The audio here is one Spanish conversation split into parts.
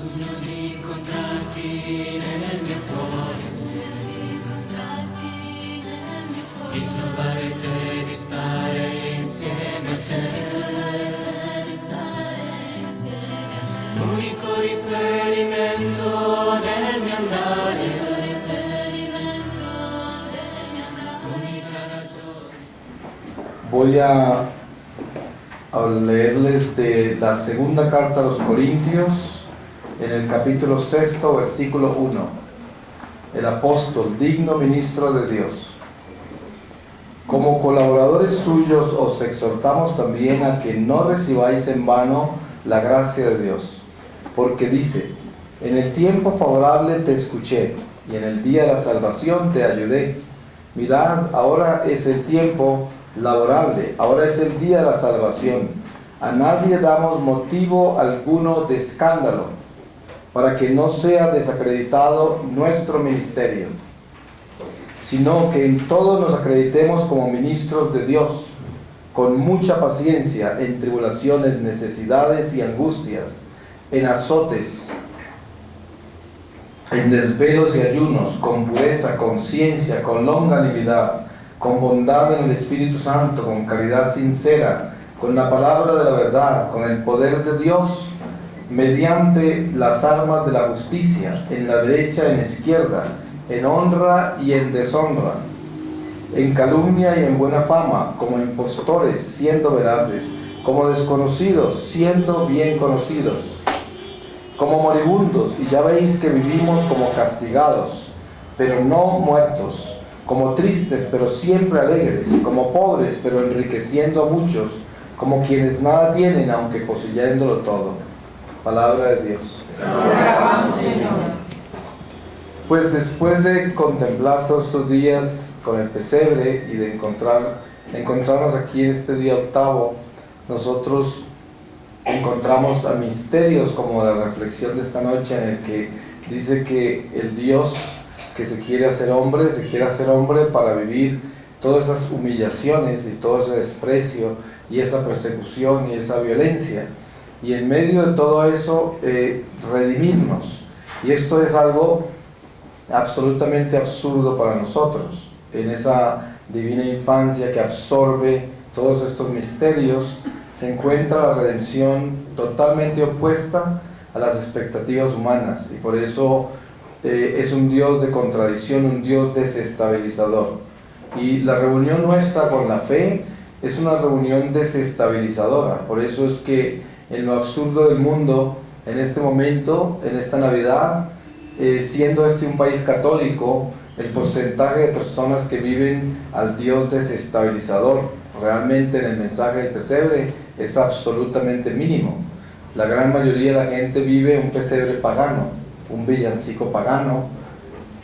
Sogno di incontrarti nel mio cuore, sogno di incontrarti nel mio cuore, di trovare te, di stare insieme a te, di trovare te, di stare insieme a te, l'unico riferimento del mio andare, l'unico riferimento del mio andare, l'unica ragione. Voy a leerles de la segunda carta a los Corintios, en el capítulo 6, versículo 1. El apóstol, digno ministro de Dios. Como colaboradores suyos os exhortamos también a que no recibáis en vano la gracia de Dios, porque dice: en el tiempo favorable te escuché, y en el día de la salvación te ayudé. Mirad, ahora es el tiempo laborable, ahora es el día de la salvación. A nadie damos motivo alguno de escándalo, para que no sea desacreditado nuestro ministerio, sino que en todo nos acreditemos como ministros de Dios, con mucha paciencia, en tribulaciones, necesidades y angustias, en azotes, en desvelos y ayunos, con pureza, con ciencia, con longanimidad, con bondad en el Espíritu Santo, con caridad sincera, con la palabra de la verdad, con el poder de Dios, mediante las armas de la justicia, en la derecha y en la izquierda, en honra y en deshonra, en calumnia y en buena fama, como impostores, siendo veraces, como desconocidos, siendo bien conocidos, como moribundos, y ya veis que vivimos como castigados, pero no muertos, como tristes, pero siempre alegres, como pobres, pero enriqueciendo a muchos, como quienes nada tienen, aunque poseyéndolo todo. Palabra de Dios. Pues después de contemplar todos estos días con el pesebre y de encontrarnos aquí en este día octavo, nosotros encontramos a misterios como la reflexión de esta noche, en el que dice que el Dios que se quiere hacer hombre para vivir todas esas humillaciones y todo ese desprecio y esa persecución y esa violencia, y en medio de todo eso redimirnos. Y esto es algo absolutamente absurdo para nosotros. En esa divina infancia que absorbe todos estos misterios se encuentra la redención totalmente opuesta a las expectativas humanas, y por eso es un Dios de contradicción, un Dios desestabilizador. Y la reunión nuestra con la fe es una reunión desestabilizadora. Por eso es que en lo absurdo del mundo, en este momento, en esta Navidad, siendo este un país católico, el porcentaje de personas que viven al Dios desestabilizador realmente en el mensaje del pesebre es absolutamente mínimo. La gran mayoría de la gente vive un pesebre pagano, un villancico pagano,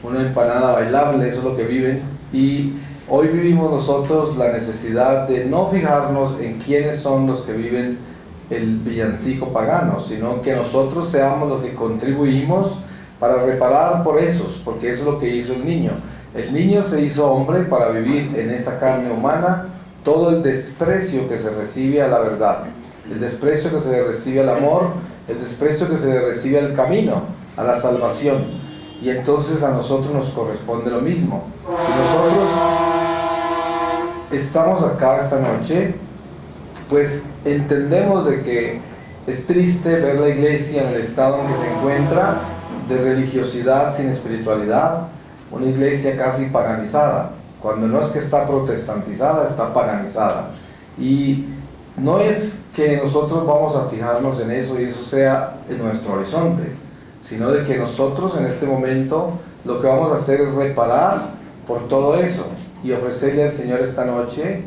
una empanada bailable, eso es lo que viven. Y hoy vivimos nosotros la necesidad de no fijarnos en quiénes son los que viven el villancico pagano, sino que nosotros seamos los que contribuimos para reparar por esos, porque eso es lo que hizo el niño. El niño se hizo hombre para vivir en esa carne humana todo el desprecio que se recibe a la verdad, el desprecio que se le recibe al amor, el desprecio que se le recibe al camino, a la salvación. Y entonces a nosotros nos corresponde lo mismo. Si nosotros estamos acá esta noche, pues entendemos de que es triste ver la iglesia en el estado en que se encuentra, de religiosidad sin espiritualidad, una iglesia casi paganizada, cuando no es que está protestantizada, está paganizada. Y no es que nosotros vamos a fijarnos en eso y eso sea en nuestro horizonte, sino de que nosotros en este momento lo que vamos a hacer es reparar por todo eso y ofrecerle al Señor esta noche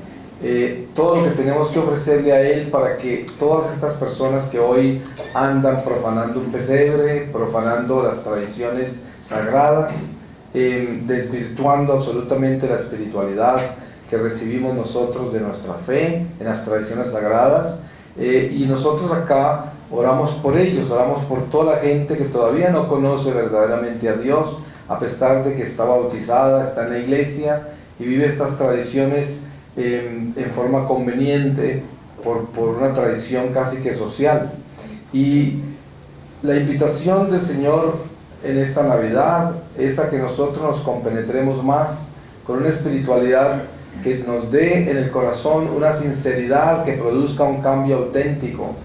todo lo que tenemos que ofrecerle a Él, para que todas estas personas que hoy andan profanando un pesebre, profanando las tradiciones sagradas, desvirtuando absolutamente la espiritualidad que recibimos nosotros de nuestra fe en las tradiciones sagradas, y nosotros acá oramos por ellos, oramos por toda la gente que todavía no conoce verdaderamente a Dios, a pesar de que está bautizada, está en la iglesia y vive estas tradiciones en forma conveniente por una tradición casi que social. Y La invitación del Señor en esta Navidad es a que nosotros nos compenetremos más con una espiritualidad que nos dé en el corazón una sinceridad que produzca un cambio auténtico.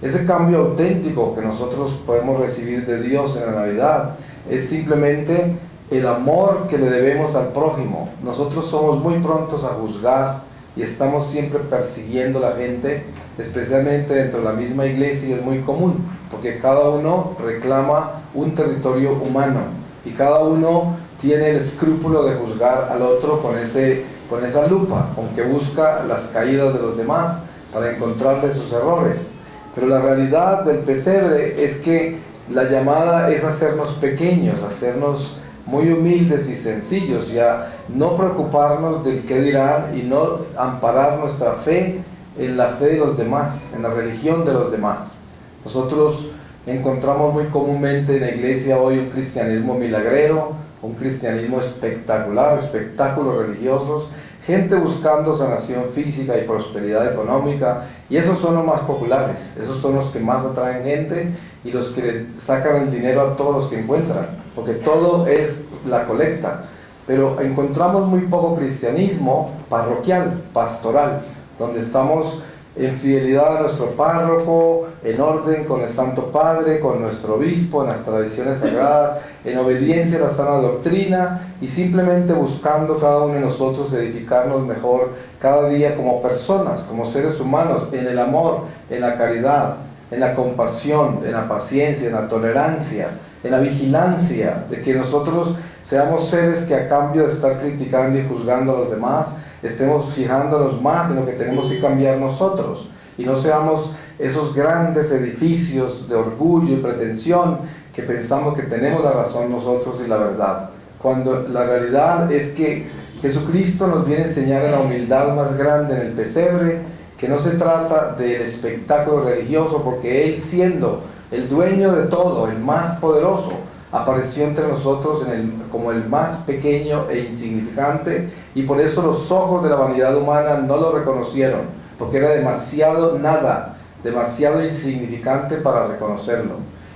Ese cambio auténtico que nosotros podemos recibir de Dios en la Navidad es simplemente el amor que le debemos al prójimo. Nosotros somos muy prontos a juzgar y estamos siempre persiguiendo a la gente, especialmente dentro de la misma iglesia. Es muy común, porque cada uno reclama un territorio humano y cada uno tiene el escrúpulo de juzgar al otro con esa lupa, con que busca las caídas de los demás para encontrarle sus errores. Pero la realidad del pesebre es que la llamada es hacernos pequeños, hacernos muy humildes y sencillos, y a no preocuparnos del qué dirán y no amparar nuestra fe en la fe de los demás, en la religión de los demás. Nosotros encontramos muy comúnmente en la iglesia hoy un cristianismo milagrero, un cristianismo espectacular, espectáculos religiosos, gente buscando sanación física y prosperidad económica, y esos son los más populares, esos son los que más atraen gente y los que le sacan el dinero a todos los que encuentran, porque todo es la colecta. Pero encontramos muy poco cristianismo parroquial, pastoral, donde estamos en fidelidad a nuestro párroco, en orden con el Santo Padre, con nuestro obispo, en las tradiciones sagradas, en obediencia a la sana doctrina y simplemente buscando cada uno de nosotros edificarnos mejor cada día como personas, como seres humanos, en el amor, en la caridad, en la compasión, en la paciencia, en la tolerancia, en la vigilancia, de que nosotros seamos seres que a cambio de estar criticando y juzgando a los demás, estemos fijándonos más en lo que tenemos que cambiar nosotros y no seamos esos grandes edificios de orgullo y pretensión que pensamos que tenemos la razón nosotros y la verdad, cuando la realidad es que Jesucristo nos viene a enseñar en la humildad más grande en el pesebre, que no se trata del espectáculo religioso, porque Él, siendo el dueño de todo, el más poderoso, apareció entre nosotros como el más pequeño e insignificante, y por eso los ojos de la vanidad humana no lo reconocieron, porque era demasiado nada, demasiado insignificante para reconocerlo.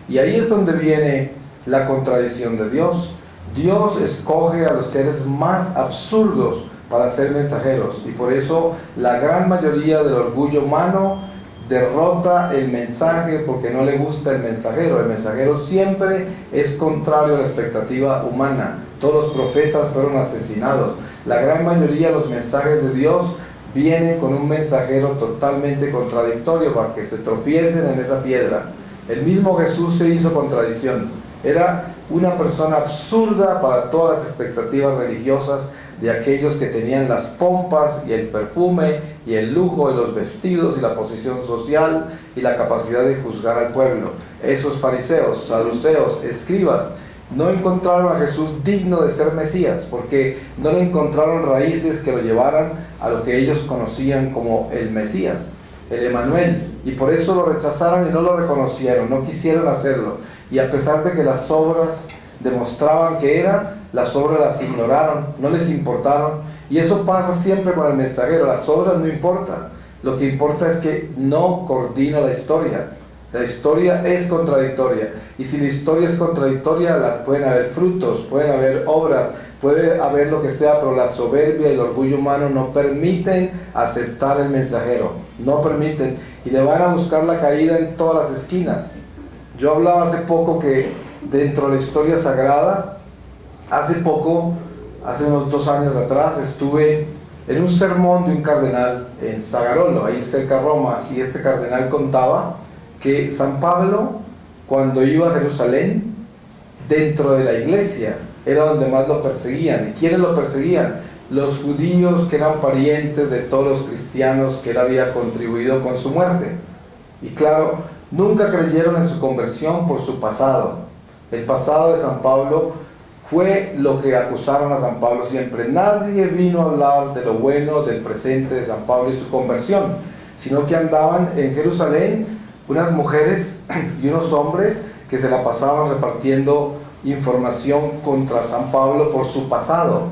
Y ahí es donde viene la contradicción de Dios. Dios escoge a los seres más absurdos para ser mensajeros, y por eso la gran mayoría del orgullo humano derrota el mensaje porque no le gusta el mensajero. El mensajero siempre es contrario a la expectativa humana. Todos los profetas fueron asesinados. La gran mayoría de los mensajes de Dios vienen con un mensajero totalmente contradictorio para que se tropiecen en esa piedra. El mismo Jesús se hizo contradicción. Era una persona absurda para todas las expectativas religiosas de aquellos que tenían las pompas y el perfume y el lujo y los vestidos y la posición social y la capacidad de juzgar al pueblo. Esos fariseos, saduceos, escribas no encontraron a Jesús digno de ser Mesías, porque no le encontraron raíces que lo llevaran a lo que ellos conocían como el Mesías, el Emanuel, y por eso lo rechazaron y no lo reconocieron, no quisieron hacerlo. Y a pesar de que las obras demostraban que era, las obras las ignoraron, no les importaron. Y eso pasa siempre con el mensajero. Las obras no importan, lo que importa es que no coordina la historia. La historia es contradictoria, y si la historia es contradictoria, pueden haber frutos, pueden haber obras, puede haber lo que sea, pero la soberbia y el orgullo humano no permiten aceptar el mensajero, no permiten, y le van a buscar la caída en todas las esquinas. Yo hablaba hace poco que dentro de la historia sagrada, hace unos 2 años atrás, estuve en un sermón de un cardenal en Zagarolo, ahí cerca de Roma, y este cardenal contaba que San Pablo, cuando iba a Jerusalén, dentro de la iglesia, era donde más lo perseguían. ¿Y quiénes lo perseguían? Los judíos que eran parientes de todos los cristianos que él había contribuido con su muerte. Y claro, nunca creyeron en su conversión por su pasado. El pasado de San Pablo fue lo que acusaron a San Pablo siempre. Nadie vino a hablar de lo bueno del presente de San Pablo y su conversión, sino que andaban en Jerusalén unas mujeres y unos hombres que se la pasaban repartiendo información contra San Pablo por su pasado,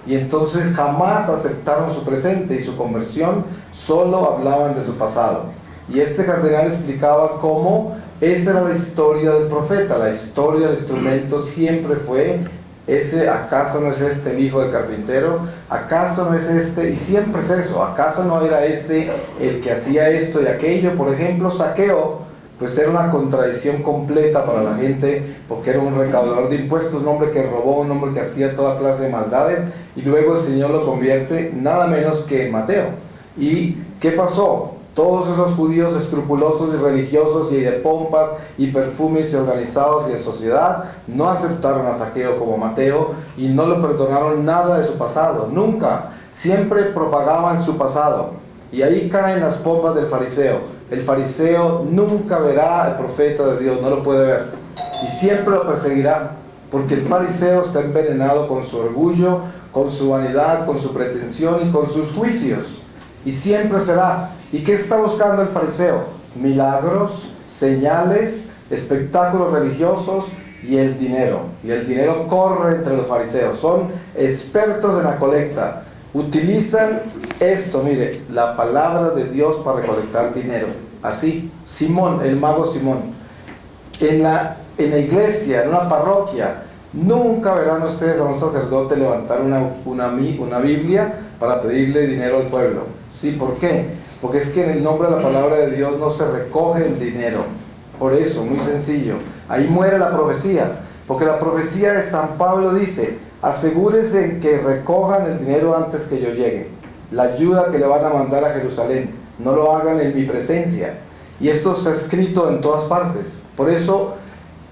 y entonces jamás aceptaron su presente y su conversión, solo hablaban de su pasado. Y este cardenal explicaba cómo esa era la historia del profeta, la historia del instrumento siempre fue ese. ¿Acaso no es este el hijo del carpintero? ¿Acaso no es este? Y siempre es eso. ¿Acaso no era este el que hacía esto y aquello? Por ejemplo, Zaqueo, pues era una contradicción completa para la gente, porque era un recaudador de impuestos, un hombre que robó, un hombre que hacía toda clase de maldades, y luego el Señor lo convierte nada menos que en Mateo. ¿Y qué pasó? Todos esos judíos escrupulosos y religiosos y de pompas y perfumes y organizados y de sociedad no aceptaron a Zaqueo como Mateo y no le perdonaron nada de su pasado, nunca. Siempre propagaban su pasado. Y ahí caen las pompas del fariseo. El fariseo nunca verá al profeta de Dios, no lo puede ver. Y siempre lo perseguirá, porque el fariseo está envenenado con su orgullo, con su vanidad, con su pretensión y con sus juicios. Y siempre será. ¿Y qué está buscando el fariseo? Milagros, señales, espectáculos religiosos y el dinero. Y el dinero corre entre los fariseos. Son expertos en la colecta. Utilizan esto, mire, la palabra de Dios para recolectar dinero. Así, Simón, el mago Simón. En la iglesia, en una parroquia, nunca verán ustedes a un sacerdote levantar una Biblia para pedirle dinero al pueblo. ¿Sí? ¿Por qué? Porque es que en el nombre de la palabra de Dios no se recoge el dinero. Por eso, muy sencillo. Ahí muere la profecía. Porque la profecía de San Pablo dice: asegúrense que recojan el dinero antes que yo llegue. La ayuda que le van a mandar a Jerusalén, no lo hagan en mi presencia. Y esto está escrito en todas partes. Por eso,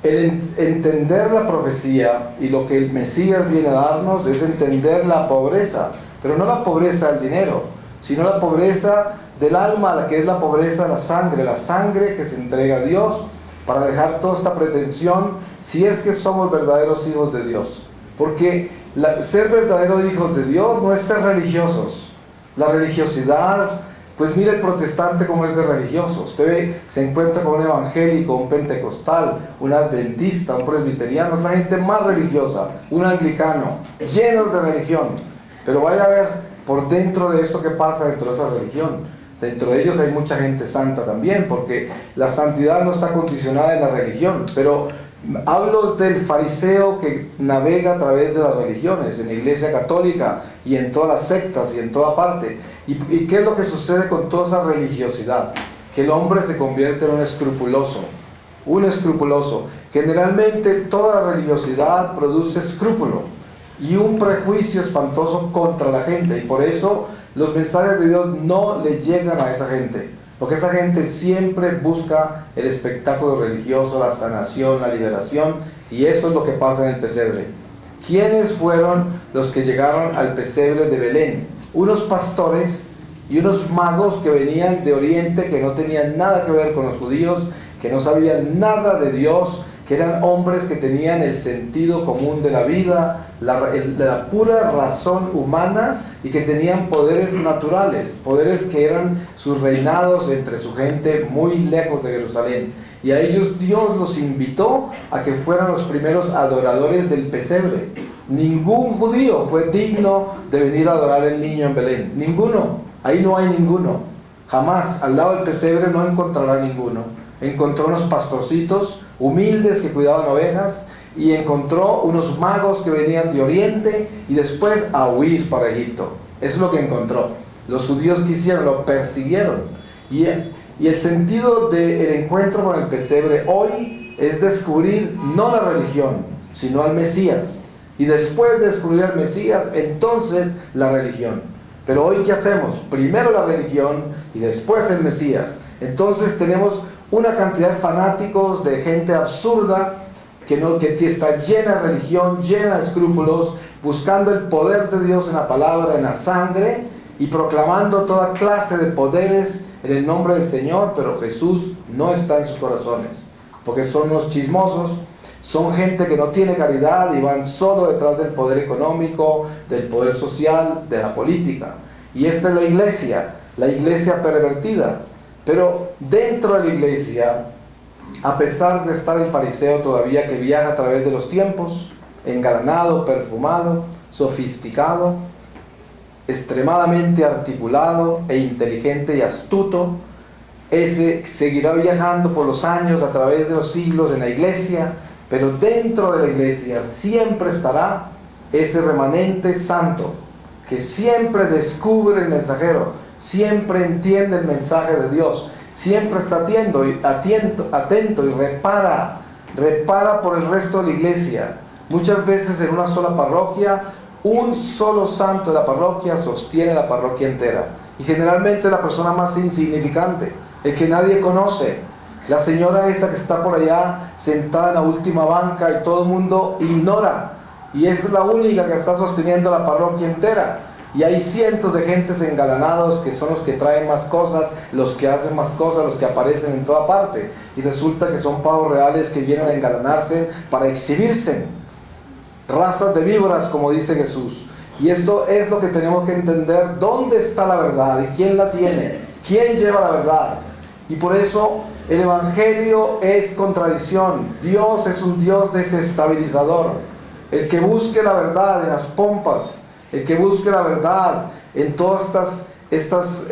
el entender la profecía y lo que el Mesías viene a darnos es entender la pobreza, pero no la pobreza del dinero, sino la pobreza del alma, la que es la pobreza de la sangre que se entrega a Dios para dejar toda esta pretensión, si es que somos verdaderos hijos de Dios. Porque ser verdaderos hijos de Dios no es ser religiosos. La religiosidad, pues mira el protestante como es de religioso. Usted ve, se encuentra con un evangélico, un pentecostal, un adventista, un presbiteriano, es la gente más religiosa, un anglicano, llenos de religión. Pero vaya a ver por dentro de esto que pasa dentro de esa religión. Dentro de ellos hay mucha gente santa también, porque la santidad no está condicionada en la religión. Pero hablo del fariseo que navega a través de las religiones, en la iglesia católica y en todas las sectas y en toda parte. ¿Y qué es lo que sucede con toda esa religiosidad? Que el hombre se convierte en un escrupuloso. Un escrupuloso. Generalmente toda la religiosidad produce escrúpulo y un prejuicio espantoso contra la gente. Y por eso los mensajes de Dios no le llegan a esa gente. Porque esa gente siempre busca el espectáculo religioso, la sanación, la liberación, y eso es lo que pasa en el pesebre. ¿Quiénes fueron los que llegaron al pesebre de Belén? Unos pastores y unos magos que venían de Oriente, que no tenían nada que ver con los judíos, que no sabían nada de Dios, que eran hombres que tenían el sentido común de la vida, de la pura razón humana, y que tenían poderes naturales, poderes que eran sus reinados entre su gente muy lejos de Jerusalén. Y a ellos Dios los invitó a que fueran los primeros adoradores del pesebre. Ningún judío fue digno de venir a adorar al niño en Belén. Ninguno. Ahí no hay ninguno. Jamás. Al lado del pesebre no encontrará ninguno. Encontró unos pastorcitos humildes que cuidaban ovejas, y encontró unos magos que venían de Oriente y después a huir para Egipto. Eso es lo que encontró. Los judíos que hicieron, lo persiguieron. Y el sentido del encuentro con el pesebre hoy es descubrir no la religión, sino al Mesías. Y después de descubrir al Mesías, entonces la religión. Pero hoy, ¿qué hacemos? Primero la religión y después el Mesías. Entonces tenemos una cantidad de fanáticos, de gente absurda, que está llena de religión, llena de escrúpulos, buscando el poder de Dios en la palabra, en la sangre, y proclamando toda clase de poderes en el nombre del Señor, pero Jesús no está en sus corazones, porque son unos chismosos, son gente que no tiene caridad y van solo detrás del poder económico, del poder social, de la política. Y esta es la iglesia pervertida. Pero dentro de la iglesia, a pesar de estar el fariseo todavía que viaja a través de los tiempos, engalanado, perfumado, sofisticado, extremadamente articulado e inteligente y astuto, ese seguirá viajando por los años, a través de los siglos en la iglesia, pero dentro de la iglesia siempre estará ese remanente santo, que siempre descubre el mensajero, siempre entiende el mensaje de Dios, siempre está atento y repara por el resto de la iglesia. Muchas veces en una sola parroquia, un solo santo de la parroquia sostiene la parroquia entera, y generalmente la persona más insignificante, el que nadie conoce, la señora esa que está por allá sentada en la última banca y todo el mundo ignora, y es la única que está sosteniendo la parroquia entera. Y hay cientos de gentes engalanados que son los que traen más cosas, los que hacen más cosas, los que aparecen en toda parte, y resulta que son pavos reales que vienen a engalanarse para exhibirse, razas de víboras, como dice Jesús. Y esto es lo que tenemos que entender: dónde está la verdad y quién la tiene, quién lleva la verdad. Y por eso el Evangelio es contradicción. Dios es un Dios desestabilizador. El que busque la verdad en las pompas, el que busque la verdad en todas estas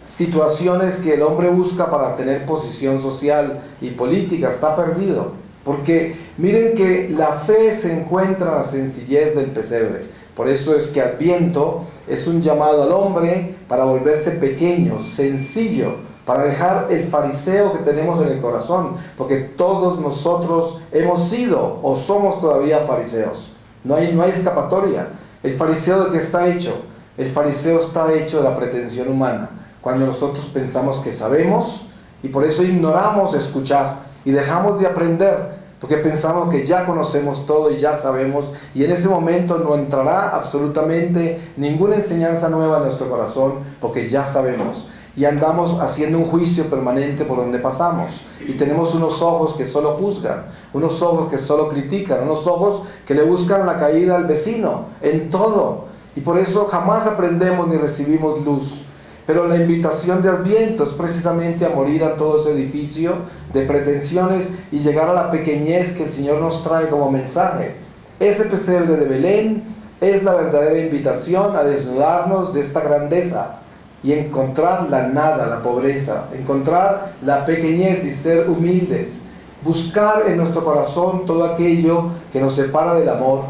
situaciones que el hombre busca para tener posición social y política, está perdido. Porque miren que la fe se encuentra en la sencillez del pesebre. Por eso es que Adviento es un llamado al hombre para volverse pequeño, sencillo, para dejar el fariseo que tenemos en el corazón, porque todos nosotros hemos sido o somos todavía fariseos. No hay escapatoria. ¿El fariseo de qué está hecho? El fariseo está hecho de la pretensión humana, cuando nosotros pensamos que sabemos, y por eso ignoramos escuchar y dejamos de aprender, porque pensamos que ya conocemos todo y ya sabemos, y en ese momento no entrará absolutamente ninguna enseñanza nueva en nuestro corazón, porque ya sabemos. Y andamos haciendo un juicio permanente por donde pasamos, y tenemos unos ojos que solo juzgan, unos ojos que solo critican, unos ojos que le buscan la caída al vecino en todo, y por eso jamás aprendemos ni recibimos luz. Pero la invitación de Adviento es precisamente a morir a todo ese edificio de pretensiones y llegar a la pequeñez que el Señor nos trae como mensaje. Ese pesebre de Belén es la verdadera invitación a desnudarnos de esta grandeza y encontrar la nada, la pobreza, encontrar la pequeñez y ser humildes, buscar en nuestro corazón todo aquello que nos separa del amor,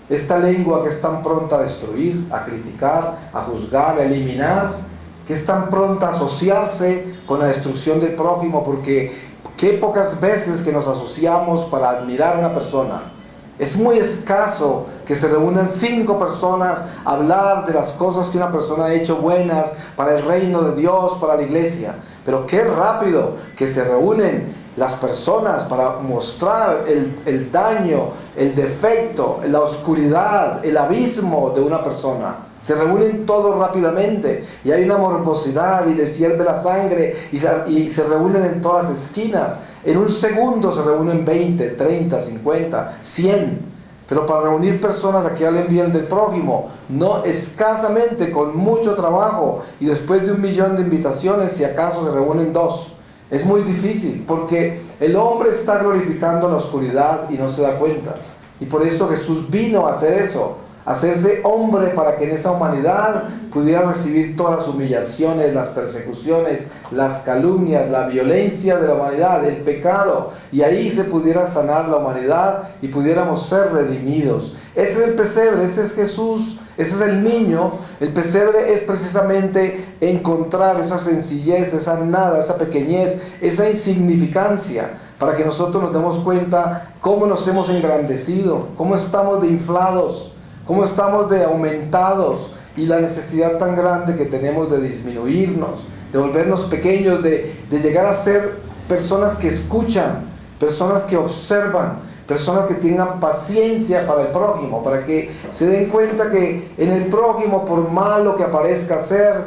esta lengua que es tan pronta a destruir, a criticar, a juzgar, a eliminar, que es tan pronta a asociarse con la destrucción del prójimo, porque qué pocas veces que nos asociamos para admirar a una persona. Es muy escaso que se reúnan 5 personas a hablar de las cosas que una persona ha hecho buenas para el reino de Dios, para la iglesia. Pero qué rápido que se reúnen las personas para mostrar el daño, el defecto, la oscuridad, el abismo de una persona. Se reúnen todos rápidamente y hay una morbosidad y les hierve la sangre y se reúnen en todas las esquinas. En un segundo se reúnen 20, 30, 50, 100. Pero para reunir personas a que hablen bien del prójimo, no, escasamente, con mucho trabajo, y después de 1 millón de invitaciones, si acaso se reúnen 2. Es muy difícil, porque el hombre está glorificando la oscuridad y no se da cuenta. Y por eso Jesús vino a hacer eso, hacerse hombre para que en esa humanidad pudiera recibir todas las humillaciones, las persecuciones, las calumnias, la violencia de la humanidad, el pecado, y ahí se pudiera sanar la humanidad y pudiéramos ser redimidos. Ese es el pesebre, ese es Jesús, ese es el niño. El pesebre es precisamente encontrar esa sencillez, esa nada, esa pequeñez, esa insignificancia, para que nosotros nos demos cuenta cómo nos hemos engrandecido, cómo estamos de inflados, cómo estamos de aumentados, y la necesidad tan grande que tenemos de disminuirnos, de volvernos pequeños, de llegar a ser personas que escuchan, personas que observan, personas que tengan paciencia para el prójimo, para que se den cuenta que en el prójimo, por malo que aparezca ser,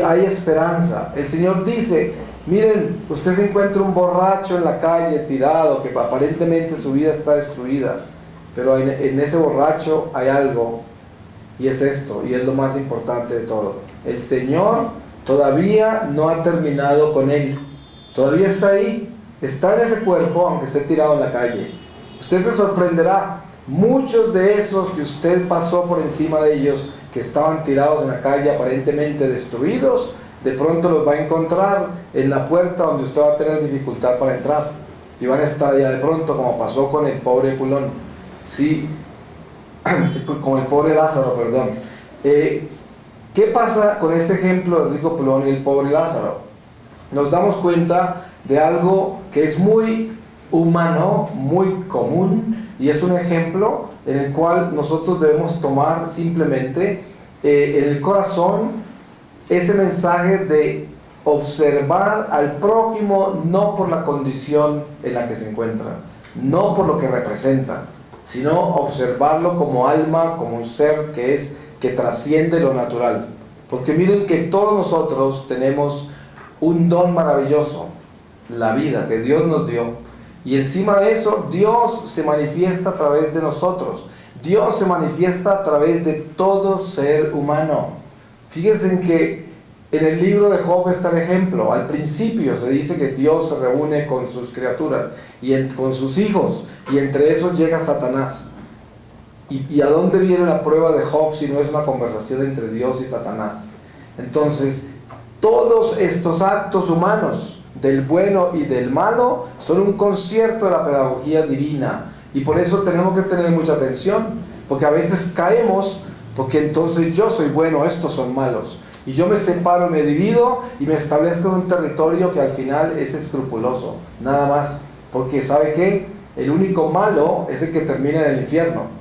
hay esperanza. El Señor dice: miren, usted se encuentra un borracho en la calle tirado, que aparentemente su vida está destruida, pero en ese borracho hay algo, y es esto, y es lo más importante de todo: el Señor todavía no ha terminado con él, todavía está ahí, está en ese cuerpo, aunque esté tirado en la calle. Usted se sorprenderá, muchos de esos que usted pasó por encima de ellos, que estaban tirados en la calle aparentemente destruidos, de pronto los va a encontrar en la puerta donde usted va a tener dificultad para entrar. Y van a estar allá de pronto, como pasó con el pobre Pulón. Sí, con el pobre Lázaro, perdón. ¿Qué pasa con ese ejemplo del rico Pulón y el pobre Lázaro? Nos damos cuenta de algo que es muy humano, muy común, y es un ejemplo en el cual nosotros debemos tomar simplemente en el corazón ese mensaje de observar al prójimo no por la condición en la que se encuentra, no por lo que representa, sino observarlo como alma, como un ser que trasciende lo natural. Porque miren que todos nosotros tenemos un don maravilloso, la vida que Dios nos dio, y encima de eso Dios se manifiesta a través de nosotros. Dios se manifiesta a través de todo ser humano. Fíjense en que en el libro de Job está el ejemplo. Al principio se dice que Dios se reúne con sus criaturas y con sus hijos, y entre esos llega Satanás. ¿Y a dónde viene la prueba de Job si no es una conversación entre Dios y Satanás? Entonces, todos estos actos humanos, del bueno y del malo, son un concierto de la pedagogía divina. Y por eso tenemos que tener mucha atención, porque a veces caemos, porque entonces yo soy bueno, estos son malos. Y yo me separo, me divido y me establezco en un territorio que al final es escrupuloso, nada más. Porque ¿sabe qué? El único malo es el que termina en el infierno.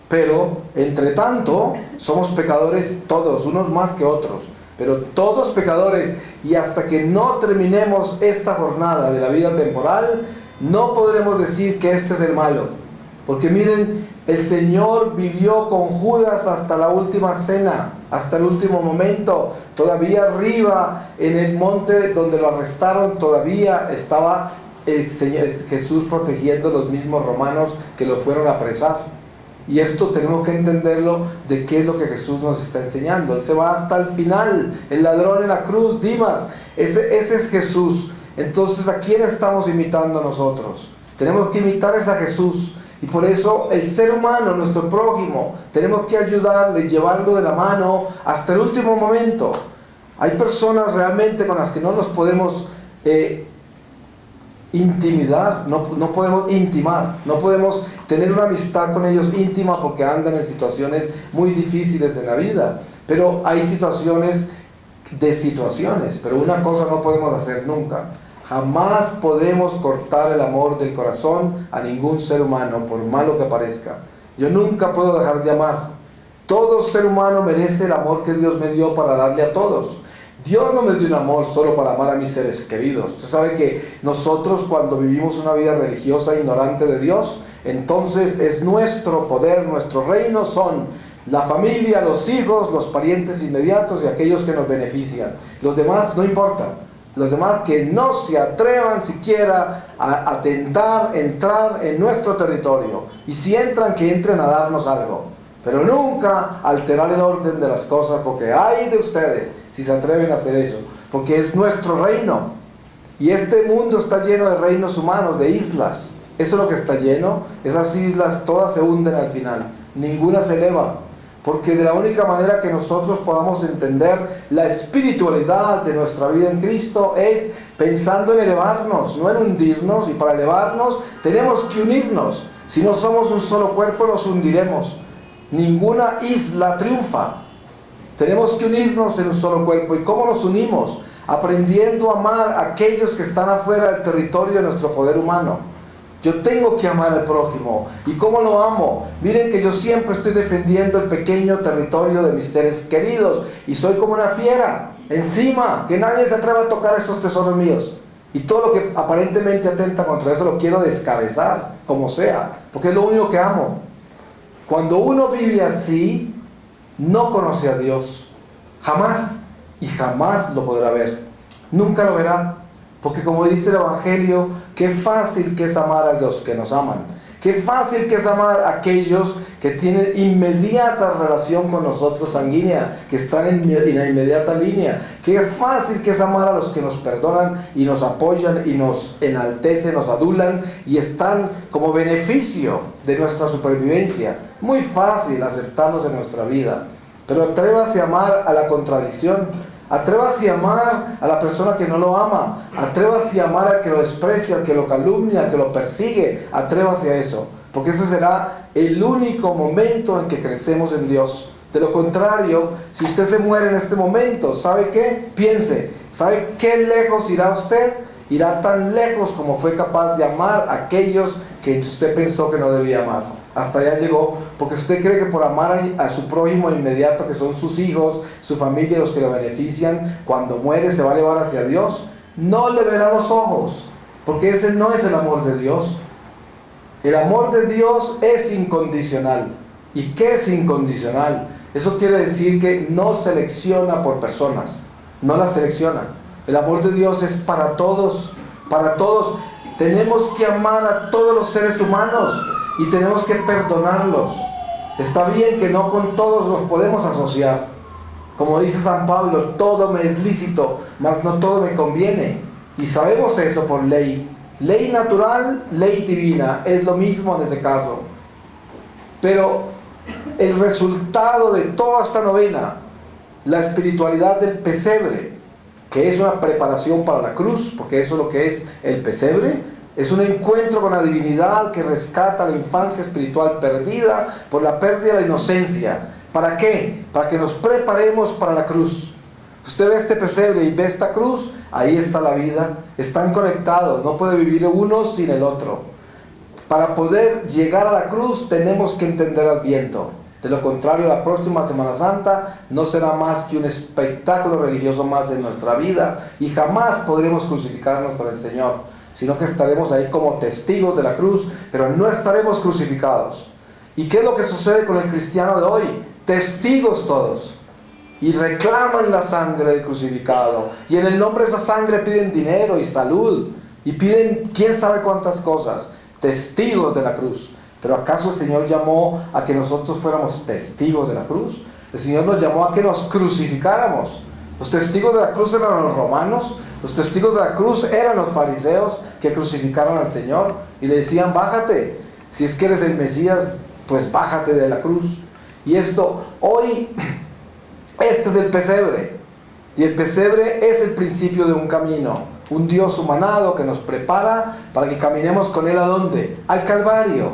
Pero, entre tanto, somos pecadores todos, unos más que otros. Pero todos pecadores, y hasta que no terminemos esta jornada de la vida temporal, no podremos decir que este es el malo. Porque miren, el Señor vivió con Judas hasta la última cena, hasta el último momento. Todavía arriba, en el monte donde lo arrestaron, todavía estaba Jesús protegiendo a los mismos romanos que lo fueron a apresar. Y esto tenemos que entenderlo de qué es lo que Jesús nos está enseñando. Él se va hasta el final, el ladrón en la cruz, Dimas, ese es Jesús. Entonces, ¿a quién estamos imitando nosotros? Tenemos que imitar a Jesús. Y por eso el ser humano, nuestro prójimo, tenemos que ayudarle, llevarlo de la mano hasta el último momento. Hay personas realmente con las que no nos podemos intimidar, no podemos intimar, no podemos tener una amistad con ellos íntima porque andan en situaciones muy difíciles en la vida. Pero hay situaciones, pero una cosa no podemos hacer nunca: jamás podemos cortar el amor del corazón a ningún ser humano, por malo que parezca. Yo nunca puedo dejar de amar. Todo ser humano merece el amor que Dios me dio para darle a todos. Dios no me dio un amor solo para amar a mis seres queridos. Usted sabe que nosotros, cuando vivimos una vida religiosa ignorante de Dios, entonces es nuestro poder, nuestro reino son la familia, los hijos, los parientes inmediatos y aquellos que nos benefician. Los demás no importan. Los demás que no se atrevan siquiera a tentar entrar en nuestro territorio. Y si entran, que entren a darnos algo. Pero nunca alterar el orden de las cosas, porque hay de ustedes si se atreven a hacer eso. Porque es nuestro reino. Y este mundo está lleno de reinos humanos, de islas. Eso es lo que está lleno. Esas islas todas se hunden al final. Ninguna se eleva. Porque de la única manera que nosotros podamos entender la espiritualidad de nuestra vida en Cristo es pensando en elevarnos, no en hundirnos. Y para elevarnos tenemos que unirnos. Si no somos un solo cuerpo, nos hundiremos. Ninguna isla triunfa. Tenemos que unirnos en un solo cuerpo. ¿Y cómo nos unimos? Aprendiendo a amar a aquellos que están afuera del territorio de nuestro poder humano. Yo tengo que amar al prójimo. ¿Y cómo lo amo? Miren que yo siempre estoy defendiendo el pequeño territorio de mis seres queridos. Y soy como una fiera, encima, que nadie se atreva a tocar estos tesoros míos. Y todo lo que aparentemente atenta contra eso lo quiero descabezar, como sea, porque es lo único que amo. Cuando uno vive así, no conoce a Dios. Jamás y jamás lo podrá ver. Nunca lo verá. Porque como dice el Evangelio, qué fácil que es amar a los que nos aman. Qué fácil que es amar a aquellos que tienen inmediata relación con nosotros, sanguínea, que están en la inmediata línea. Qué fácil que es amar a los que nos perdonan y nos apoyan y nos enaltecen, nos adulan y están como beneficio de nuestra supervivencia. Muy fácil aceptarlos en nuestra vida. Pero atrévase a amar a la contradicción. Atrévase a amar a la persona que no lo ama. Atrévase a amar al que lo desprecia, al que lo calumnia, al que lo persigue. Atrévase a eso, porque ese será el único momento en que crecemos en Dios. De lo contrario, si usted se muere en este momento, ¿sabe qué? Piense, ¿sabe qué lejos irá usted? Irá tan lejos como fue capaz de amar a aquellos que usted pensó que no debía amar. Hasta allá llegó, porque usted cree que por amar a su prójimo inmediato, que son sus hijos, su familia, los que lo benefician, cuando muere se va a elevar hacia Dios. No le verá los ojos, porque ese no es el amor de Dios. El amor de Dios es incondicional. ¿Y qué es incondicional? Eso quiere decir que no selecciona por personas, no las selecciona. El amor de Dios es para todos, para todos. Tenemos que amar a todos los seres humanos y tenemos que perdonarlos. Está bien que no con todos los podemos asociar. Como dice San Pablo, todo me es lícito, mas no todo me conviene. Y sabemos eso por ley. Ley natural, ley divina, es lo mismo en ese caso. Pero el resultado de toda esta novena, la espiritualidad del pesebre, que es una preparación para la cruz, porque eso es lo que es el pesebre, es un encuentro con la divinidad que rescata la infancia espiritual perdida por la pérdida de la inocencia. ¿Para qué? Para que nos preparemos para la cruz. Usted ve este pesebre y ve esta cruz, ahí está la vida, están conectados, no puede vivir uno sin el otro. Para poder llegar a la cruz tenemos que entender Adviento. De lo contrario, la próxima Semana Santa no será más que un espectáculo religioso más en nuestra vida y jamás podremos crucificarnos con el Señor, sino que estaremos ahí como testigos de la cruz, pero no estaremos crucificados. ¿Y qué es lo que sucede con el cristiano de hoy? Testigos todos, y reclaman la sangre del crucificado, y en el nombre de esa sangre piden dinero y salud, y piden quién sabe cuántas cosas. Testigos de la cruz. ¿Pero acaso el Señor llamó a que nosotros fuéramos testigos de la cruz? El Señor nos llamó a que nos crucificáramos. Los testigos de la cruz eran los romanos, los testigos de la cruz eran los fariseos que crucificaron al Señor y le decían: bájate, si es que eres el Mesías, pues bájate de la cruz. Y esto, hoy, este es el pesebre, y el pesebre es el principio de un camino, un Dios humanado que nos prepara para que caminemos con Él. ¿A dónde? Al Calvario,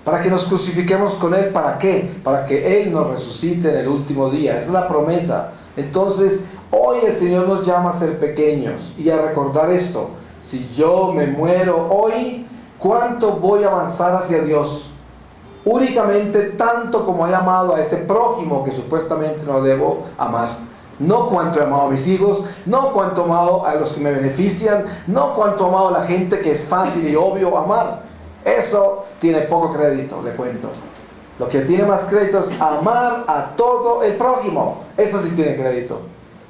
para que nos crucifiquemos con Él. ¿Para qué? Para que Él nos resucite en el último día. Esa es la promesa. Entonces, hoy el Señor nos llama a ser pequeños y a recordar esto: si yo me muero hoy, ¿cuánto voy a avanzar hacia Dios? Únicamente tanto como he amado a ese prójimo que supuestamente no debo amar. No cuánto he amado a mis hijos, no cuánto he amado a los que me benefician, no cuánto he amado a la gente que es fácil y obvio amar. Eso tiene poco crédito, le cuento. Lo que tiene más crédito es amar a todo el prójimo. Eso sí tiene crédito.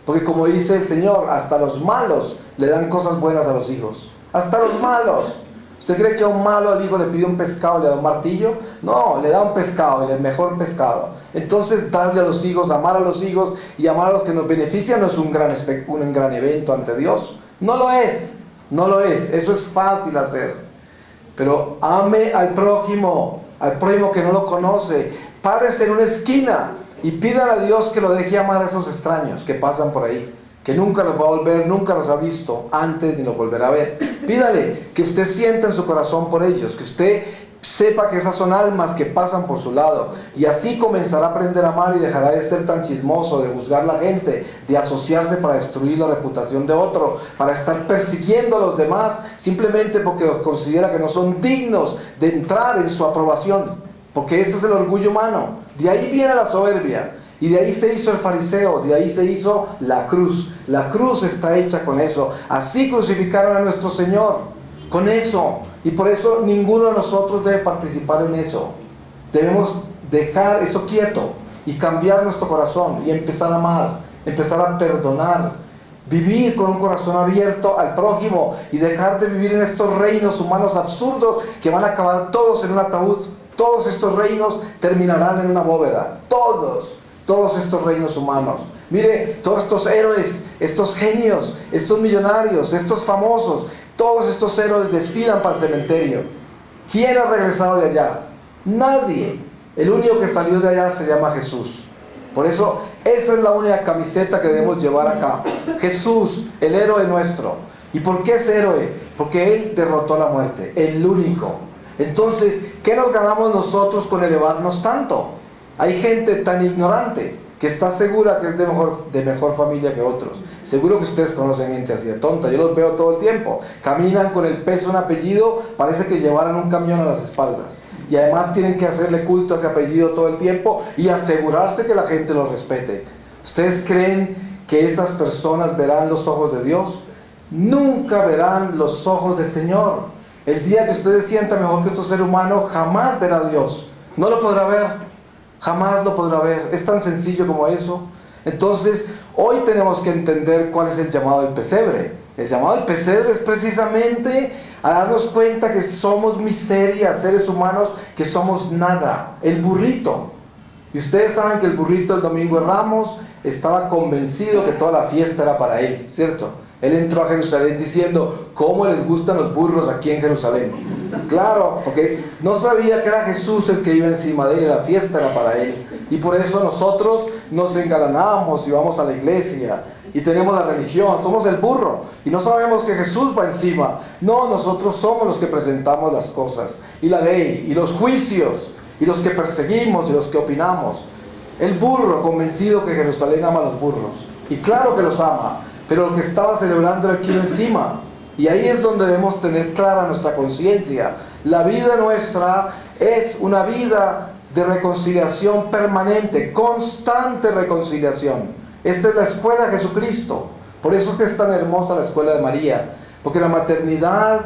Porque como dice el Señor, hasta los malos le dan cosas buenas a los hijos. Hasta los malos. ¿Usted cree que a un malo al hijo le pide un pescado y le da un martillo? No, le da un pescado, y el mejor pescado. Entonces, darle a los hijos, amar a los hijos y amar a los que nos benefician no es un gran evento ante Dios. No lo es, no lo es. Eso es fácil hacer. Pero ame al prójimo que no lo conoce. Párese en una esquina y pídale a Dios que lo deje amar a esos extraños que pasan por ahí, que nunca los va a volver, nunca los ha visto antes ni los volverá a ver. Pídale que usted sienta en su corazón por ellos, que usted sepa que esas son almas que pasan por su lado, y así comenzará a aprender a amar y dejará de ser tan chismoso, de juzgar a la gente, de asociarse para destruir la reputación de otro, para estar persiguiendo a los demás simplemente porque los considera que no son dignos de entrar en su aprobación, porque ese es el orgullo humano. De ahí viene la soberbia. Y de ahí se hizo el fariseo, de ahí se hizo la cruz. La cruz está hecha con eso. Así crucificaron a nuestro Señor, con eso. Y por eso ninguno de nosotros debe participar en eso. Debemos dejar eso quieto y cambiar nuestro corazón y empezar a amar, empezar a perdonar, vivir con un corazón abierto al prójimo y dejar de vivir en estos reinos humanos absurdos que van a acabar todos en un ataúd. Todos estos reinos terminarán en una bóveda. Todos estos reinos humanos. Mire, todos estos héroes, estos genios, estos millonarios, estos famosos, todos estos héroes desfilan para el cementerio. ¿Quién ha regresado de allá? Nadie. El único que salió de allá se llama Jesús. Por eso Esa es la única camiseta que debemos llevar acá. Jesús, el héroe nuestro. ¿Y por qué es héroe? Porque Él derrotó la muerte, el único. Entonces, ¿qué nos ganamos nosotros con elevarnos tanto? Hay gente tan ignorante que está segura que es de mejor familia que otros. Seguro que ustedes conocen gente así de tonta. Yo los veo todo el tiempo. Caminan con el peso de un apellido, parece que llevaran un camión a las espaldas. Y además tienen que hacerle culto a ese apellido todo el tiempo y asegurarse que la gente los respete. ¿Ustedes creen que estas personas verán los ojos de Dios? Nunca verán los ojos del Señor. El día que ustedes sientan mejor que otro ser humano, jamás verá a Dios. No lo podrá ver. Jamás lo podrá ver. Es tan sencillo como eso. Entonces, hoy tenemos que entender cuál es el llamado del pesebre. El llamado del pesebre es precisamente a darnos cuenta que somos miseria, seres humanos, que somos nada. El burrito. Y ustedes saben que el burrito el domingo de Ramos estaba convencido que toda la fiesta era para él, ¿cierto? Él entró a Jerusalén diciendo, ¿cómo les gustan los burros aquí en Jerusalén? Claro, porque no sabía que era Jesús el que iba encima de él y la fiesta era para él. Y por eso nosotros nos engalanamos y vamos a la iglesia y tenemos la religión, somos el burro y no sabemos que Jesús va encima. No, nosotros somos los que presentamos las cosas y la ley y los juicios y los que perseguimos y los que opinamos. El burro convencido que Jerusalén ama a los burros. Y claro que los ama, pero lo que estaba celebrando era el que iba encima. Y ahí es donde debemos tener clara nuestra conciencia. La vida nuestra es una vida de reconciliación permanente, constante reconciliación. Esta es la escuela de Jesucristo. Por eso es que es tan hermosa la escuela de María. Porque la maternidad,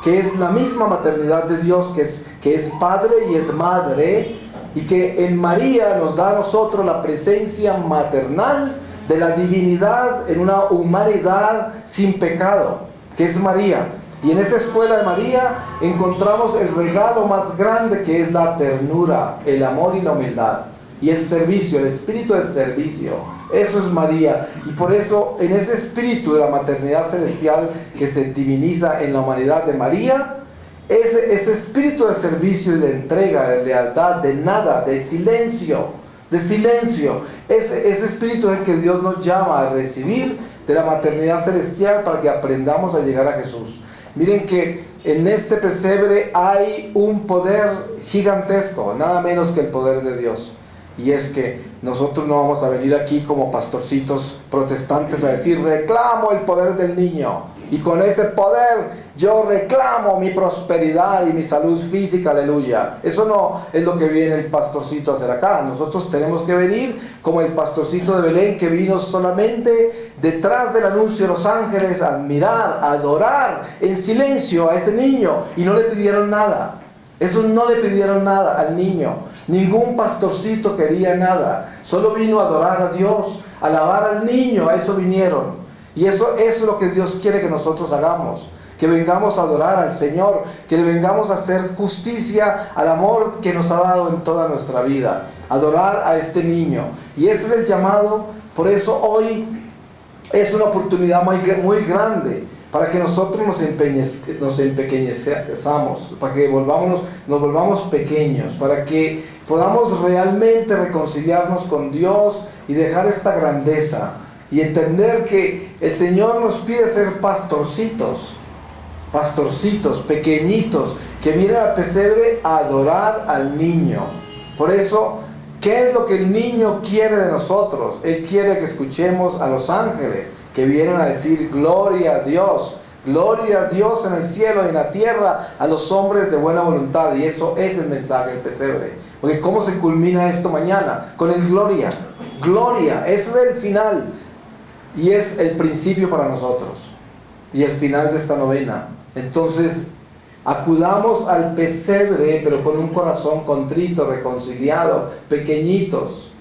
que es la misma maternidad de Dios, que es padre y es madre, y que en María nos da a nosotros la presencia maternal de la divinidad en una humanidad sin pecado, que es María. Y en esa escuela de María encontramos el regalo más grande, que es la ternura, el amor y la humildad. Y el servicio, el espíritu del servicio. Eso es María. Y por eso en ese espíritu de la maternidad celestial que se diviniza en la humanidad de María, ese espíritu de servicio y de entrega, de lealtad, de nada, de silencio, ese espíritu es el que Dios nos llama a recibir de la maternidad celestial para que aprendamos a llegar a Jesús. Miren que en este pesebre hay un poder gigantesco, nada menos que el poder de Dios. Y es que nosotros no vamos a venir aquí como pastorcitos protestantes a decir, reclamo el poder del niño. Y con ese poder yo reclamo mi prosperidad y mi salud física, aleluya. Eso no es lo que viene el pastorcito a hacer acá. Nosotros tenemos que venir como el pastorcito de Belén, que vino solamente detrás del anuncio de los ángeles a admirar, a adorar en silencio a este niño. Y no le pidieron nada. Esos no le pidieron nada al niño. Ningún pastorcito quería nada. Solo vino a adorar a Dios, a alabar al niño. A eso vinieron. Y eso es lo que Dios quiere que nosotros hagamos. Que vengamos a adorar al Señor. Que le vengamos a hacer justicia al amor que nos ha dado en toda nuestra vida. Adorar a este niño. Y ese es el llamado. Por eso hoy es una oportunidad muy grande para que nosotros nos empequeñezamos, para que nos volvamos pequeños, para que podamos realmente reconciliarnos con Dios y dejar esta grandeza y entender que el Señor nos pide ser pastorcitos, pequeñitos, que vienen al pesebre a adorar al niño. Por eso, ¿qué es lo que el niño quiere de nosotros? Él quiere que escuchemos a los ángeles, que vienen a decir gloria a Dios en el cielo y en la tierra, a los hombres de buena voluntad. Y eso es el mensaje del pesebre. Porque ¿cómo se culmina esto mañana? Con el gloria, ese es el final. Y es el principio para nosotros. Y el final de esta novena. Entonces, acudamos al pesebre, pero con un corazón contrito, reconciliado, pequeñitos.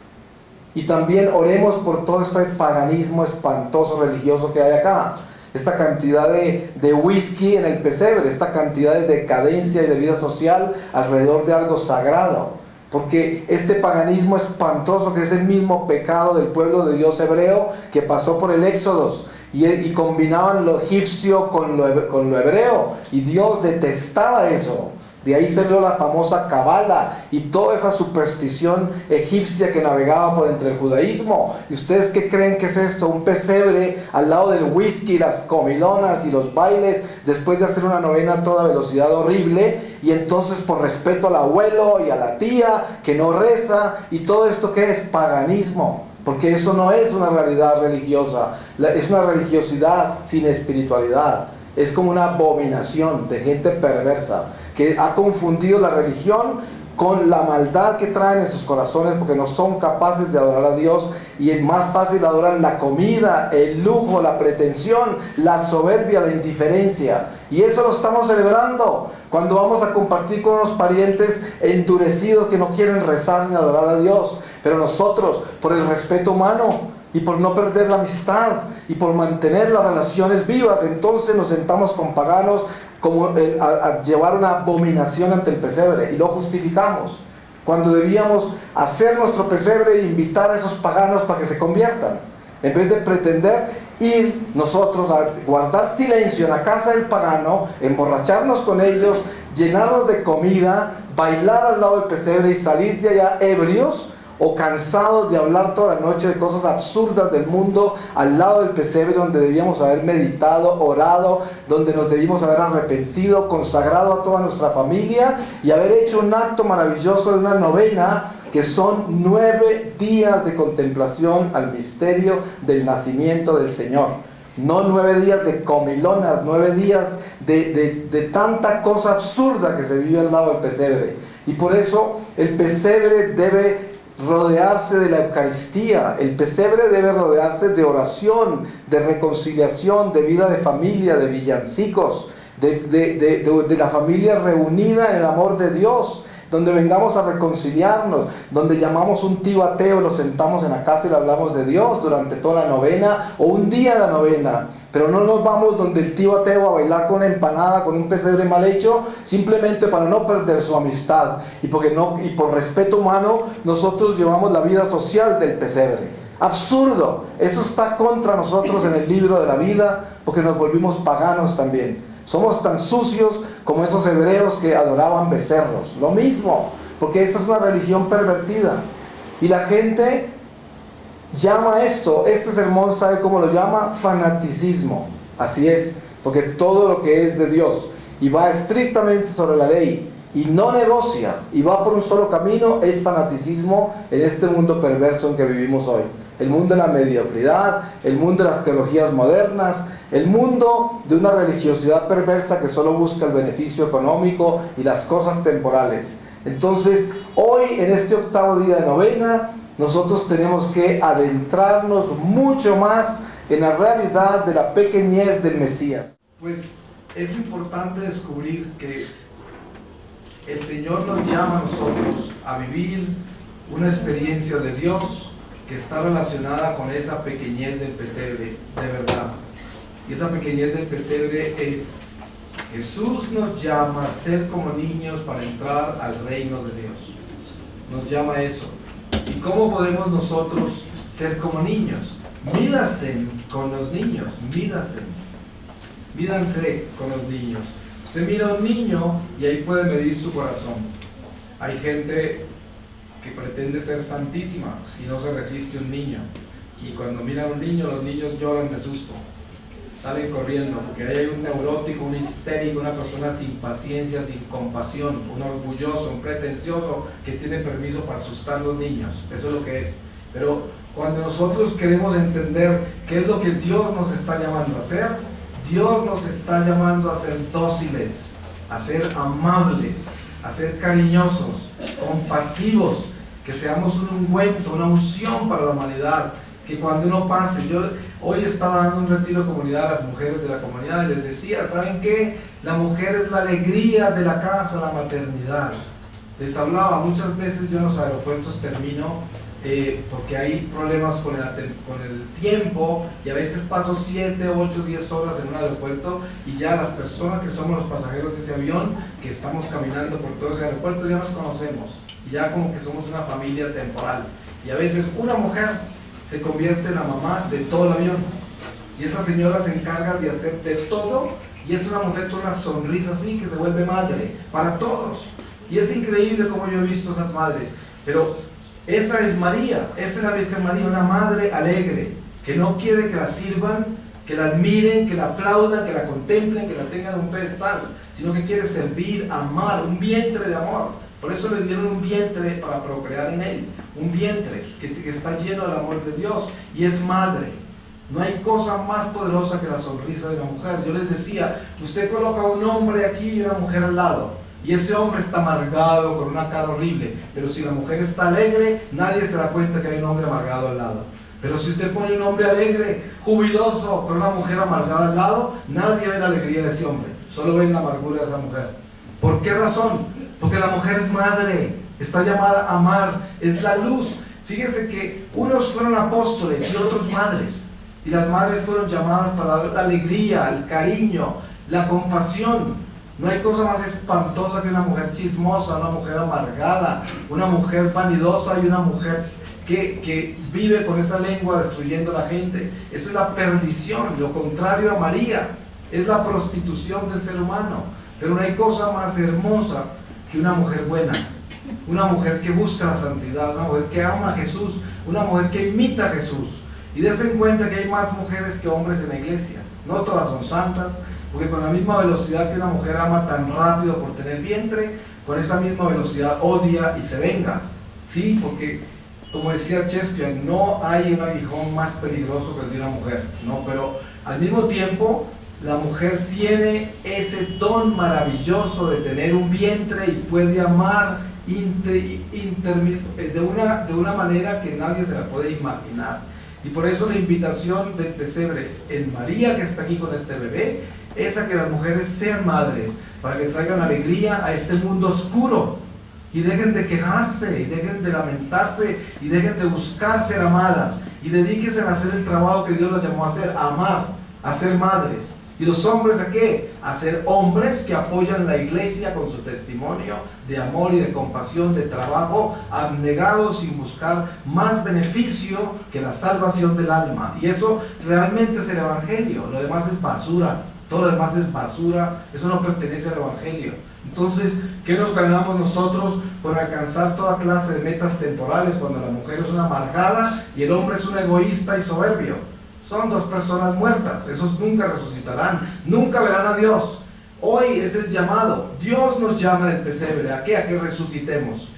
Y también oremos por todo este paganismo espantoso religioso que hay acá. Esta cantidad de whisky en el pesebre, esta cantidad de decadencia y de vida social alrededor de algo sagrado. Porque este paganismo espantoso, que es el mismo pecado del pueblo de Dios hebreo, que pasó por el Éxodo, y combinaban lo egipcio con lo hebreo, y Dios detestaba eso. De ahí salió la famosa Kabbalah y toda esa superstición egipcia que navegaba por entre el judaísmo. ¿Y ustedes qué creen que es esto? Un pesebre al lado del whisky, las comilonas y los bailes, después de hacer una novena a toda velocidad horrible, y entonces por respeto al abuelo y a la tía que no reza, y todo esto que es paganismo, porque eso no es una realidad religiosa, es una religiosidad sin espiritualidad. Es como una abominación de gente perversa que ha confundido la religión con la maldad que traen en sus corazones, porque no son capaces de adorar a Dios, y es más fácil adorar la comida, el lujo, la pretensión, la soberbia, la indiferencia. Y eso lo estamos celebrando cuando vamos a compartir con unos parientes endurecidos que no quieren rezar ni adorar a Dios. Pero nosotros, por el respeto humano y por no perder la amistad y por mantener las relaciones vivas, entonces nos sentamos con paganos como a llevar una abominación ante el pesebre y lo justificamos, cuando debíamos hacer nuestro pesebre e invitar a esos paganos para que se conviertan, en vez de pretender ir nosotros a guardar silencio en la casa del pagano, emborracharnos con ellos, llenarnos de comida, bailar al lado del pesebre y salir de allá ebrios o cansados de hablar toda la noche de cosas absurdas del mundo al lado del pesebre, donde debíamos haber meditado, orado, donde nos debíamos haber arrepentido, consagrado a toda nuestra familia y haber hecho un acto maravilloso de una novena, que son 9 días de contemplación al misterio del nacimiento del Señor. No 9 días de comilonas, 9 días de tanta cosa absurda que se vive al lado del pesebre. Y por eso el pesebre debe rodearse de la Eucaristía, el pesebre debe rodearse de oración, de reconciliación, de vida de familia, de villancicos, de la familia reunida en el amor de Dios, donde vengamos a reconciliarnos, donde llamamos un tío ateo, lo sentamos en la casa y le hablamos de Dios durante toda la novena o un día de la novena, pero no nos vamos donde el tío ateo a bailar con una empanada, con un pesebre mal hecho, simplemente para no perder su amistad y por respeto humano nosotros llevamos la vida social del pesebre. Absurdo, eso está contra nosotros en el libro de la vida, porque nos volvimos paganos también. Somos tan sucios como esos hebreos que adoraban becerros. Lo mismo, porque esta es una religión pervertida. Y la gente llama esto, este sermón, ¿sabe cómo lo llama? Fanaticismo. Así es, porque todo lo que es de Dios y va estrictamente sobre la ley y no negocia y va por un solo camino, es fanaticismo en este mundo perverso en que vivimos hoy. El mundo de la mediocridad, el mundo de las teologías modernas, el mundo de una religiosidad perversa que solo busca el beneficio económico y las cosas temporales. Entonces, hoy en este 8º día de novena, nosotros tenemos que adentrarnos mucho más en la realidad de la pequeñez del Mesías. Pues es importante descubrir que el Señor nos llama a nosotros a vivir una experiencia de Dios que está relacionada con esa pequeñez del pesebre, de verdad. Y esa pequeñez del pesebre es: Jesús nos llama a ser como niños para entrar al reino de Dios. Nos llama a eso. ¿Y cómo podemos nosotros ser como niños? Mídanse con los niños, mídanse con los niños. Usted mira a un niño y ahí puede medir su corazón. Hay gente que pretende ser santísima y no se resiste a un niño. Y cuando miran a un niño, los niños lloran de susto. Salen corriendo, porque ahí hay un neurótico, un histérico, una persona sin paciencia, sin compasión, un orgulloso, un pretencioso que tiene permiso para asustar a los niños. Eso es lo que es. Pero cuando nosotros queremos entender qué es lo que Dios nos está llamando a hacer, Dios nos está llamando a ser dóciles, a ser amables, a ser cariñosos, compasivos, que seamos un ungüento, una unción para la humanidad, que cuando uno pase, yo hoy estaba dando un retiro de comunidad a las mujeres de la comunidad y les decía, ¿saben qué? La mujer es la alegría de la casa, la maternidad. Les hablaba, muchas veces yo en los aeropuertos termino porque hay problemas con el tiempo y a veces paso 7, 8, 10 horas en un aeropuerto y ya las personas que somos los pasajeros de ese avión, que estamos caminando por todo ese aeropuerto, ya nos conocemos y ya como que somos una familia temporal. Y a veces una mujer se convierte en la mamá de todo el avión y esa señora se encarga de hacer de todo y es una mujer con una sonrisa así que se vuelve madre para todos. Y es increíble como yo he visto esas madres. Pero esa es María, esa es la Virgen María, una madre alegre, que no quiere que la sirvan, que la admiren, que la aplaudan, que la contemplen, que la tengan en un pedestal, sino que quiere servir, amar, un vientre de amor. Por eso le dieron un vientre para procrear en él, un vientre que está lleno del amor de Dios, y es madre. No hay cosa más poderosa que la sonrisa de una mujer. Yo les decía, usted coloca un hombre aquí y una mujer al lado, y ese hombre está amargado, con una cara horrible, pero si la mujer está alegre, nadie se da cuenta que hay un hombre amargado al lado. Pero si usted pone un hombre alegre, jubiloso, con una mujer amargada al lado, nadie ve la alegría de ese hombre, solo ven la amargura de esa mujer. ¿Por qué razón? Porque la mujer es madre, está llamada a amar, es la luz. Fíjese que unos fueron apóstoles y otros madres, y las madres fueron llamadas para dar la alegría, el cariño, la compasión. No hay cosa más espantosa que una mujer chismosa, una mujer amargada, una mujer vanidosa y una mujer que vive con esa lengua destruyendo a la gente. Esa es la perdición. Lo contrario a María es la prostitución del ser humano. Pero no hay cosa más hermosa que una mujer buena, una mujer que busca la santidad, una mujer que ama a Jesús, una mujer que imita a Jesús. Y dense en cuenta que hay más mujeres que hombres en la iglesia. No todas son santas, porque con la misma velocidad que una mujer ama tan rápido por tener vientre, con esa misma velocidad odia y se venga. Sí, porque como decía Shakespeare, no hay un aguijón más peligroso que el de una mujer, ¿no? Pero al mismo tiempo, la mujer tiene ese don maravilloso de tener un vientre y puede amar de una manera que nadie se la puede imaginar. Y por eso la invitación del pesebre en María, que está aquí con este bebé, es a que las mujeres sean madres, para que traigan alegría a este mundo oscuro, y dejen de quejarse, y dejen de lamentarse, y dejen de buscar ser amadas, y dedíquense a hacer el trabajo que Dios las llamó a hacer, a amar, a ser madres. ¿Y los hombres a qué? A ser hombres que apoyan la iglesia con su testimonio de amor y de compasión, de trabajo abnegado, sin buscar más beneficio que la salvación del alma. Y eso realmente es el evangelio. Lo demás es basura. Todo lo demás es basura. Eso no pertenece al evangelio. Entonces, ¿qué nos ganamos nosotros por alcanzar toda clase de metas temporales cuando la mujer es una amargada y el hombre es un egoísta y soberbio? Son dos personas muertas, esos nunca resucitarán, nunca verán a Dios. Hoy es el llamado, Dios nos llama en el pesebre, ¿a qué? A que resucitemos.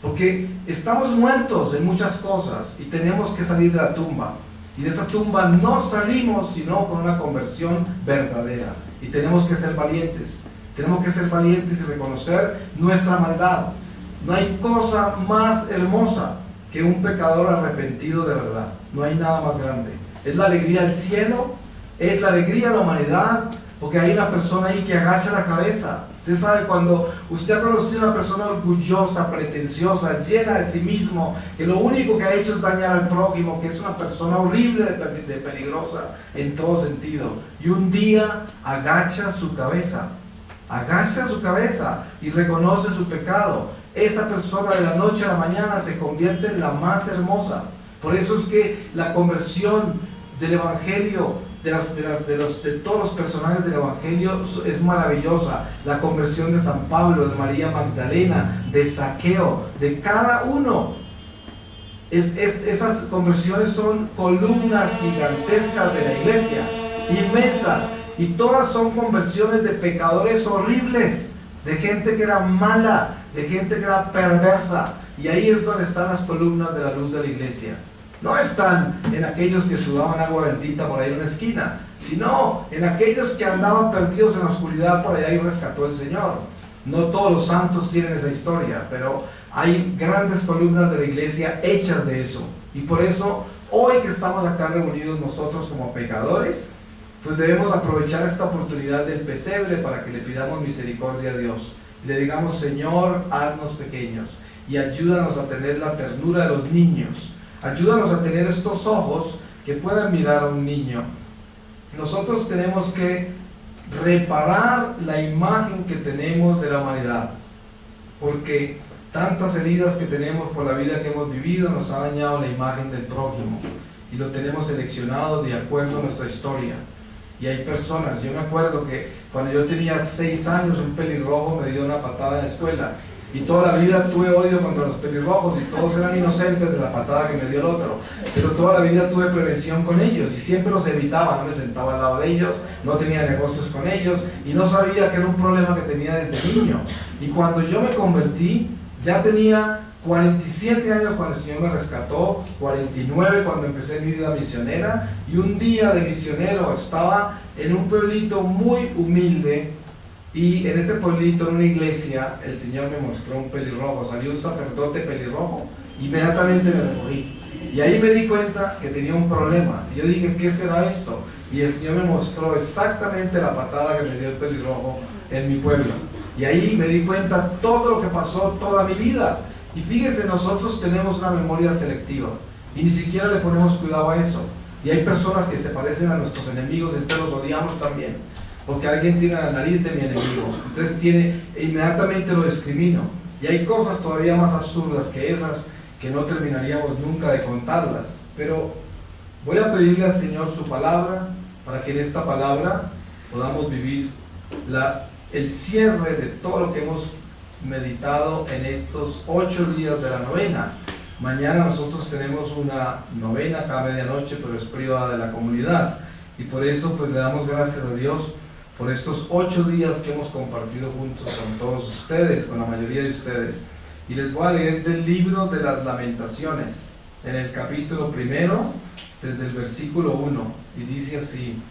Porque estamos muertos en muchas cosas y tenemos que salir de la tumba. Y de esa tumba no salimos sino con una conversión verdadera. Y tenemos que ser valientes. Tenemos que ser valientes y reconocer nuestra maldad. No hay cosa más hermosa que un pecador arrepentido de verdad. No hay nada más grande. Es la alegría del cielo, es la alegría de la humanidad, porque hay una persona ahí que agacha la cabeza. Usted sabe, cuando usted ha conocido a una persona orgullosa, pretenciosa, llena de sí mismo, que lo único que ha hecho es dañar al prójimo, que es una persona horrible de peligrosa en todo sentido, y un día agacha su cabeza y reconoce su pecado, esa persona de la noche a la mañana se convierte en la más hermosa. Por eso es que la conversión del Evangelio, de todos los personajes del Evangelio es maravillosa. La conversión de San Pablo, de María Magdalena, de Zaqueo, de cada uno. Esas conversiones son columnas gigantescas de la iglesia, inmensas, y todas son conversiones de pecadores horribles, de gente que era mala, de gente que era perversa. Y ahí es donde están las columnas de la luz de la iglesia. No están en aquellos que sudaban agua bendita por ahí en una esquina, sino en aquellos que andaban perdidos en la oscuridad por allá y rescató el Señor. No todos los santos tienen esa historia, pero hay grandes columnas de la iglesia hechas de eso. Y por eso, hoy que estamos acá reunidos nosotros como pecadores, pues debemos aprovechar esta oportunidad del pesebre para que le pidamos misericordia a Dios. Y le digamos: Señor, haznos pequeños y ayúdanos a tener la ternura de los niños. Ayúdanos a tener estos ojos que puedan mirar a un niño. Nosotros tenemos que reparar la imagen que tenemos de la humanidad, porque tantas heridas que tenemos por la vida que hemos vivido nos ha dañado la imagen del prójimo, y lo tenemos seleccionado de acuerdo a nuestra historia. Y hay personas, yo me acuerdo que cuando yo tenía 6 años, un pelirrojo me dio una patada en la escuela. Y toda la vida tuve odio contra los pelirrojos y todos eran inocentes de la patada que me dio el otro. Pero toda la vida tuve prevención con ellos y siempre los evitaba, no me sentaba al lado de ellos, no tenía negocios con ellos y no sabía que era un problema que tenía desde niño. Y cuando yo me convertí, ya tenía 47 años cuando el Señor me rescató, 49 cuando empecé mi vida misionera, y un día de misionero estaba en un pueblito muy humilde. Y en ese pueblito, en una iglesia, el Señor me mostró un pelirrojo, salió un sacerdote pelirrojo, inmediatamente me recogí. Y ahí me di cuenta que tenía un problema. Y yo dije, ¿qué será esto? Y el Señor me mostró exactamente la patada que me dio el pelirrojo en mi pueblo. Y ahí me di cuenta todo lo que pasó toda mi vida. Y fíjese, nosotros tenemos una memoria selectiva y ni siquiera le ponemos cuidado a eso. Y hay personas que se parecen a nuestros enemigos, entonces los odiamos también. Porque alguien tiene la nariz de mi enemigo, entonces inmediatamente lo discrimino. Y hay cosas todavía más absurdas que esas que no terminaríamos nunca de contarlas. Pero voy a pedirle al Señor su palabra para que en esta palabra podamos vivir el cierre de todo lo que hemos meditado en estos 8 días de la novena. Mañana nosotros tenemos una novena cada medianoche, pero es privada de la comunidad. Y por eso pues le damos gracias a Dios por estos 8 días que hemos compartido juntos con todos ustedes, con la mayoría de ustedes. Y les voy a leer del libro de las Lamentaciones, en el capítulo 1, desde el versículo 1, y dice así: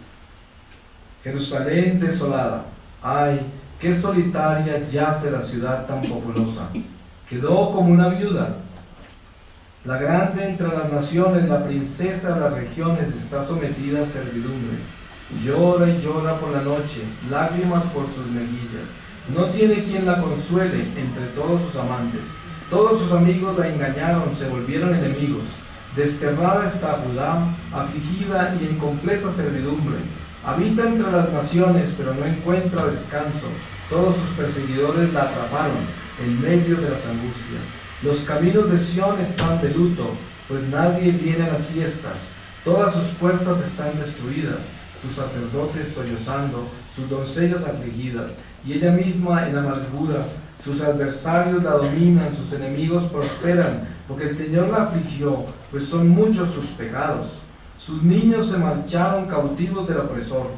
Jerusalén desolada, ay, qué solitaria yace la ciudad tan populosa, quedó como una viuda. La grande entre las naciones, la princesa de las regiones, está sometida a servidumbre. Llora y llora por la noche, lágrimas por sus mejillas. No tiene quien la consuele entre todos sus amantes. Todos sus amigos la engañaron, se volvieron enemigos. Desterrada está Judá, afligida y en completa servidumbre. Habita entre las naciones, pero no encuentra descanso. Todos sus perseguidores la atraparon en medio de las angustias. Los caminos de Sión están de luto, pues nadie viene a las fiestas. Todas sus puertas están destruidas, sus sacerdotes sollozando, sus doncellas afligidas, y ella misma en amargura. Sus adversarios la dominan, sus enemigos prosperan, porque el Señor la afligió, pues son muchos sus pecados. Sus niños se marcharon cautivos del opresor,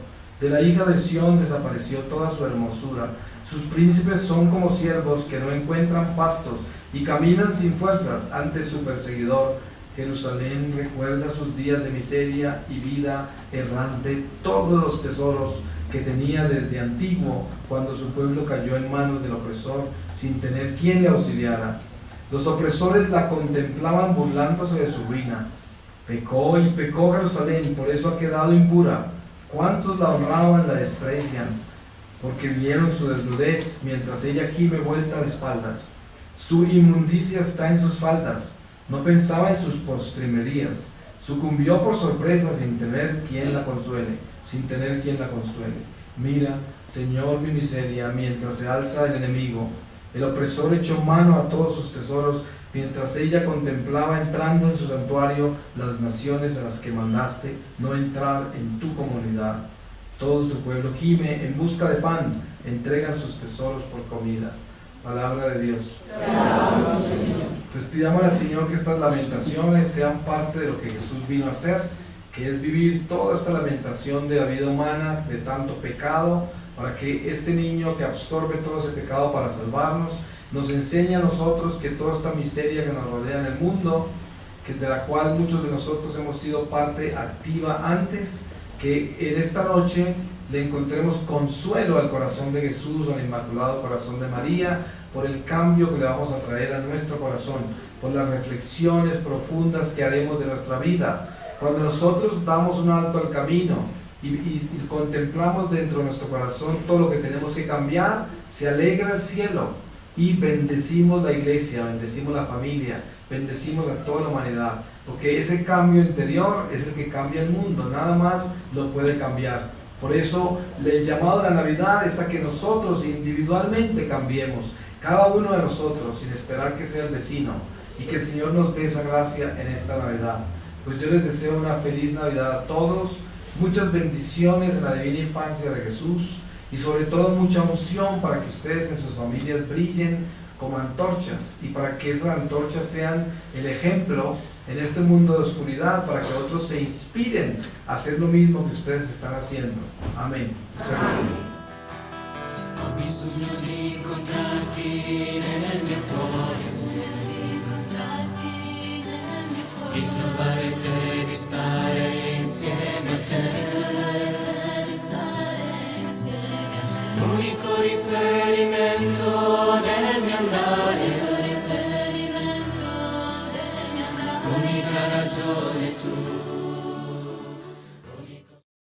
de la hija de Sión desapareció toda su hermosura. Sus príncipes son como siervos que no encuentran pastos y caminan sin fuerzas ante su perseguidor. Jerusalén recuerda sus días de miseria y vida errante, todos los tesoros que tenía desde antiguo, cuando su pueblo cayó en manos del opresor, sin tener quien le auxiliara. Los opresores la contemplaban burlándose de su ruina. Pecó y pecó Jerusalén, por eso ha quedado impura. ¿Cuántos la honraban la desprecian? Porque vieron su desnudez, mientras ella gime vuelta de espaldas. Su inmundicia está en sus faldas. No pensaba en sus postrimerías. Sucumbió por sorpresa sin tener quien la consuele, Mira, Señor, mi miseria, mientras se alza el enemigo. El opresor echó mano a todos sus tesoros, mientras ella contemplaba entrando en su santuario las naciones a las que mandaste no entrar en tu comunidad. Todo su pueblo gime en busca de pan, entregan sus tesoros por comida. Palabra de Dios. Gracias, Señor. Pues pidamos al Señor que estas lamentaciones sean parte de lo que Jesús vino a hacer, que es vivir toda esta lamentación de la vida humana, de tanto pecado, para que este niño que absorbe todo ese pecado para salvarnos, nos enseñe a nosotros que toda esta miseria que nos rodea en el mundo, de la cual muchos de nosotros hemos sido parte activa antes, que en esta noche le encontremos consuelo al corazón de Jesús, al Inmaculado Corazón de María, por el cambio que le vamos a traer a nuestro corazón, por las reflexiones profundas que haremos de nuestra vida. Cuando nosotros damos un alto al camino y contemplamos dentro de nuestro corazón todo lo que tenemos que cambiar, se alegra el cielo y bendecimos la iglesia, bendecimos la familia, bendecimos a toda la humanidad, porque ese cambio interior es el que cambia el mundo, nada más lo puede cambiar. Por eso el llamado de la Navidad es a que nosotros individualmente cambiemos, cada uno de nosotros, sin esperar que sea el vecino, y que el Señor nos dé esa gracia en esta Navidad. Pues yo les deseo una feliz Navidad a todos, muchas bendiciones en la divina infancia de Jesús y sobre todo mucha unción para que ustedes en sus familias brillen como antorchas y para que esas antorchas sean el ejemplo en este mundo de oscuridad, para que otros se inspiren a hacer lo mismo que ustedes están haciendo. Amén. Ho bisogno di incontrarti nel mio cuore, di trovare te, di stare insieme a te. L'unico riferimento del mio andare, l'unica ragione tu.